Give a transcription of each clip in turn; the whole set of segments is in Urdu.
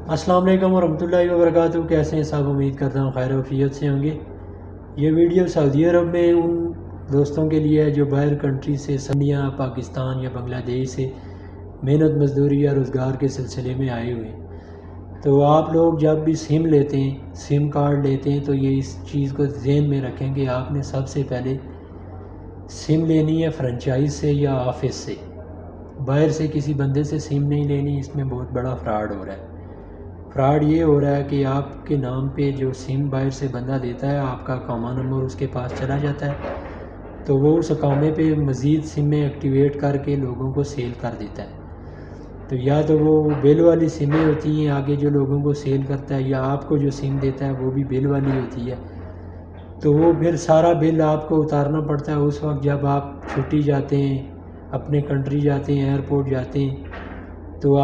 السلام علیکم ورحمۃ اللہ وبرکاتہ۔ کیسے ہیں صاحب؟ امید کرتا ہوں خیر و عافیت سے ہوں گے۔ یہ ویڈیو سعودی عرب میں ان دوستوں کے لیے ہے جو باہر کنٹری سے انڈیا، پاکستان یا بنگلہ دیش سے محنت مزدوری یا روزگار کے سلسلے میں آئے ہوئے ہیں۔ تو آپ لوگ جب بھی سم لیتے ہیں، سم کارڈ لیتے ہیں، تو یہ اس چیز کو ذہن میں رکھیں کہ آپ نے سب سے پہلے سم لینی ہے فرنچائز سے یا آفس سے، باہر سے کسی بندے سے سم نہیں لینی۔ اس میں بہت بڑا فراڈ ہو رہا ہے۔ فراڈ یہ ہو رہا ہے کہ آپ کے نام پہ جو سم باہر سے بندہ دیتا ہے، آپ کا اقامہ نمبر اس کے پاس چلا جاتا ہے، تو وہ اس اقامے پہ مزید سمیں ایکٹیویٹ کر کے لوگوں کو سیل کر دیتا ہے۔ تو یا تو وہ بل والی سمیں ہوتی ہیں آگے جو لوگوں کو سیل کرتا ہے، یا آپ کو جو سم دیتا ہے وہ بھی بل والی ہوتی ہے۔ تو وہ پھر سارا بل آپ کو اتارنا پڑتا ہے اس وقت جب آپ چھٹی جاتے ہیں، اپنے کنٹری جاتے ہیں، ایئرپورٹ جاتے ہیں، تو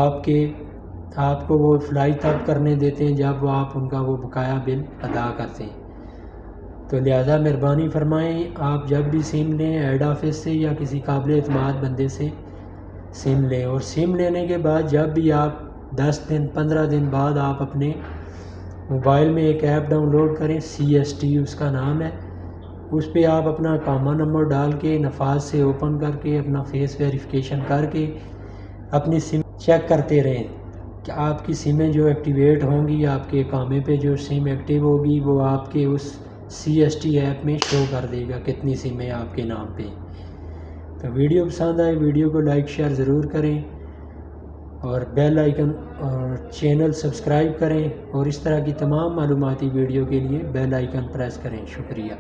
آپ کو وہ فلائی تب کرنے دیتے ہیں جب آپ ان کا وہ بقایا بل ادا کرتے ہیں۔ تو لہذا مہربانی فرمائیں، آپ جب بھی سم لیں ہیڈ آفس سے یا کسی قابل اعتماد بندے سے سم لیں، اور سم لینے کے بعد جب بھی آپ 10 دن 15 دن بعد آپ اپنے موبائل میں ایک ایپ ڈاؤن لوڈ کریں، CST اس کا نام ہے، اس پہ آپ اپنا اقامہ نمبر ڈال کے نفاذ سے اوپن کر کے اپنا فیس ویریفیکیشن کر کے اپنی سم چیک کرتے رہیں کہ آپ کی سمیں جو ایکٹیویٹ ہوں گی، آپ کے اقامے پہ جو سم ایکٹیو ہوگی وہ آپ کے اس CST ایپ میں شو کر دے گا کتنی سمیں آپ کے نام پہ۔ تو ویڈیو پسند آئے ویڈیو کو لائک شیئر ضرور کریں، اور بیل آئیکن اور چینل سبسکرائب کریں، اور اس طرح کی تمام معلوماتی ویڈیو کے لیے بیل آئیکن پریس کریں۔ شکریہ۔